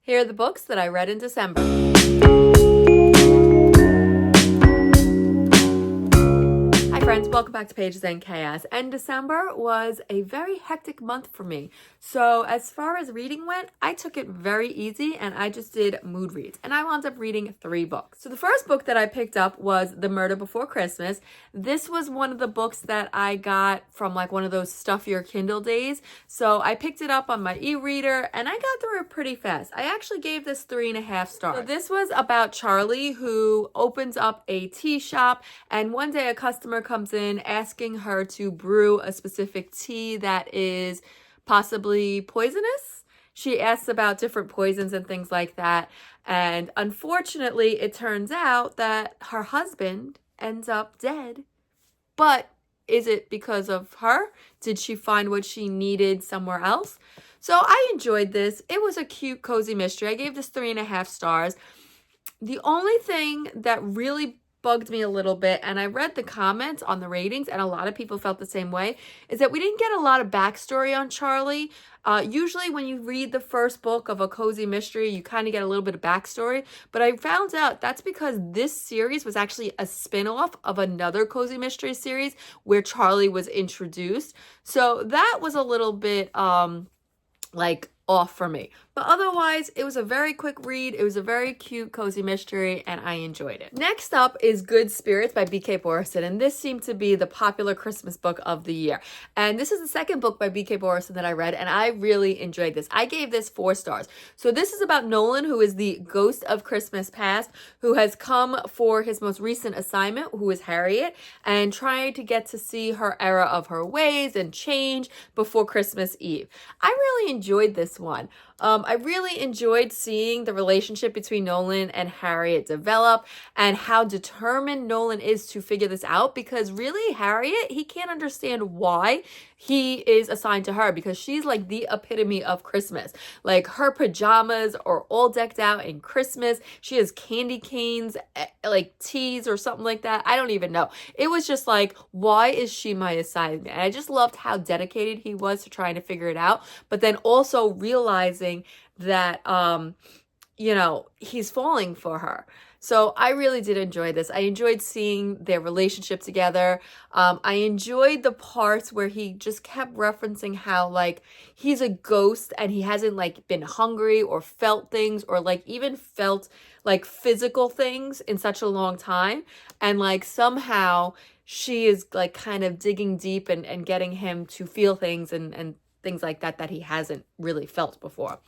Here are the books that I read in December. Hi friends, welcome back to Pages and Chaos. And December was a very hectic month for me. So as far as reading went, I took it very easy and I just did mood reads. And I wound up reading 3 books. So the first book that I picked up was The Murder Before Christmas. This was one of the books that I got from like one of those stuff your Kindle days. So I picked it up on my e-reader and I got through it pretty fast. I actually gave this 3.5 stars. So this was about Charlie, who opens up a tea shop, and one day a customer comes in asking her to brew a specific tea that is possibly poisonous. She asks about different poisons and things like that. And unfortunately, it turns out that her husband ends up dead. But is it because of her? Did she find what she needed somewhere else? So I enjoyed this. It was a cute, cozy mystery. I gave this 3.5 stars. The only thing that really bugged me a little bit, and I read the comments on the ratings, and a lot of people felt the same way, is that we didn't get a lot of backstory on Charlie. Usually when you read the first book of a cozy mystery, you kind of get a little bit of backstory, but I found out that's because this series was actually a spin-off of another cozy mystery series where Charlie was introduced. So that was a little bit like off for me. But otherwise, it was a very quick read. It was a very cute, cozy mystery, and I enjoyed it. Next up is Good Spirits by B.K. Borison, and this seemed to be the popular Christmas book of the year. And this is the second book by B.K. Borison that I read, and I really enjoyed this. I gave this 4 stars. So this is about Nolan, who is the ghost of Christmas past, who has come for his most recent assignment, who is Harriet, and trying to get to see her era of her ways and change before Christmas Eve. I really enjoyed this one. I really enjoyed seeing the relationship between Nolan and Harriet develop and how determined Nolan is to figure this out, because really Harriet, he can't understand why he is assigned to her, because she's like the epitome of Christmas. Like her pajamas are all decked out in Christmas. She has candy canes, like teas or something like that. I don't even know. It was just like, why is she my assignment? And I just loved how dedicated he was to trying to figure it out, but then also realizing that he's falling for her. So I really did enjoy this. I enjoyed seeing their relationship together. I enjoyed the parts where he just kept referencing how like he's a ghost and he hasn't like been hungry or felt things or like even felt like physical things in such a long time. And like somehow she is like kind of digging deep and getting him to feel things and things like that he hasn't really felt before.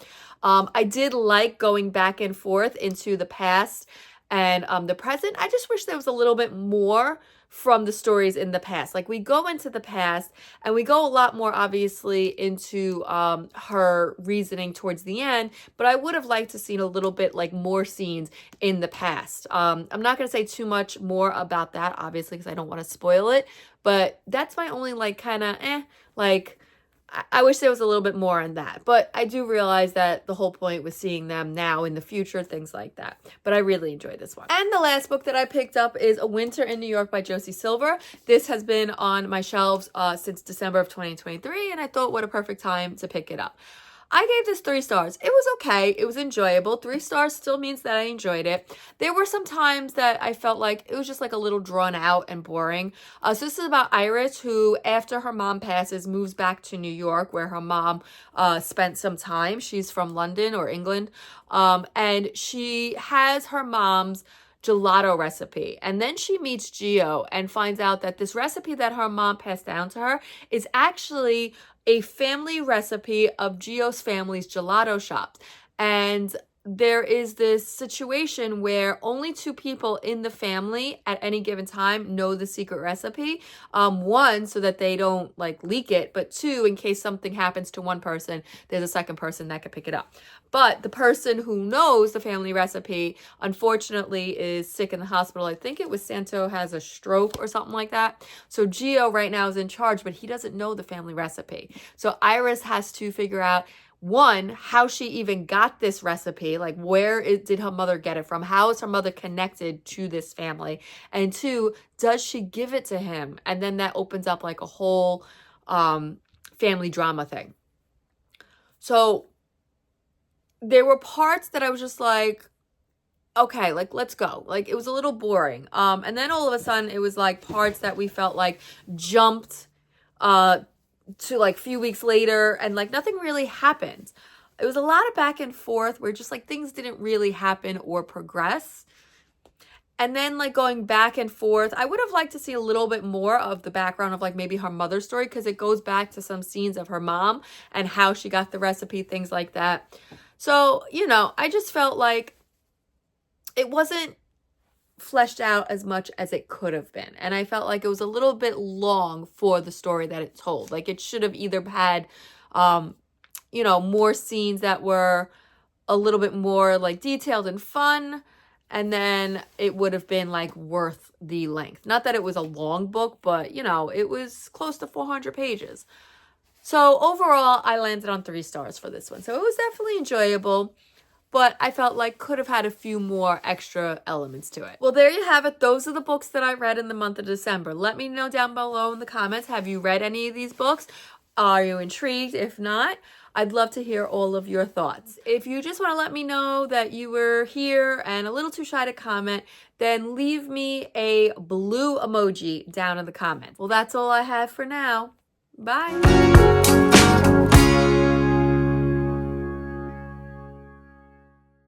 I did like going back and forth into the past and the present. I just wish there was a little bit more from the stories in the past. Like we go into the past and we go a lot more obviously into her reasoning towards the end, but I would have liked to seen a little bit like more scenes in the past. I'm not going to say too much more about that obviously because I don't want to spoil it, but that's my only like kind of like I wish there was a little bit more on that, but I do realize that the whole point was seeing them now in the future, things like that. But I really enjoyed this one. And the last book that I picked up is A Winter in New York by Josie Silver. This has been on my shelves since December of 2023, and I thought what a perfect time to pick it up. I gave this 3 stars. It was okay. It was enjoyable. 3 stars still means that I enjoyed it. There were some times that I felt like it was just like a little drawn out and boring. So this is about Iris, who after her mom passes moves back to New York where her mom spent some time. She's from London or England. And she has her mom's gelato recipe, and then she meets Gio and finds out that this recipe that her mom passed down to her is actually a family recipe of Gio's family's gelato shops. And there is this situation where only 2 people in the family at any given time know the secret recipe. 1, so that they don't like leak it, but 2, in case something happens to one person, there's a second person that could pick it up. But the person who knows the family recipe, unfortunately, is sick in the hospital. I think it was Santo has a stroke or something like that. So Gio right now is in charge, but he doesn't know the family recipe. So Iris has to figure out, 1, how she even got this recipe, like did her mother get it from? How is her mother connected to this family? And 2, does she give it to him? And then that opens up like a whole family drama thing. So there were parts that I was just like, okay, like, let's go. Like, it was a little boring. And then all of a sudden it was like parts that we felt like jumped to like a few weeks later, and like nothing really happened. It was a lot of back and forth where just like things didn't really happen or progress. And then like going back and forth, I would have liked to see a little bit more of the background of like maybe her mother's story, because it goes back to some scenes of her mom and how she got the recipe, things like that. So, you know, I just felt like it wasn't fleshed out as much as it could have been. And I felt like it was a little bit long for the story that it told. Like it should have either had, you know, more scenes that were a little bit more like detailed and fun, and then it would have been like worth the length. Not that it was a long book, but you know, it was close to 400 pages. So overall, I landed on 3 stars for this one. So it was definitely enjoyable, but I felt like could have had a few more extra elements to it. Well, there you have it. Those are the books that I read in the month of December. Let me know down below in the comments, have you read any of these books? Are you intrigued? If not, I'd love to hear all of your thoughts. If you just want to let me know that you were here and a little too shy to comment, then leave me a blue emoji down in the comments. Well, that's all I have for now. Bye.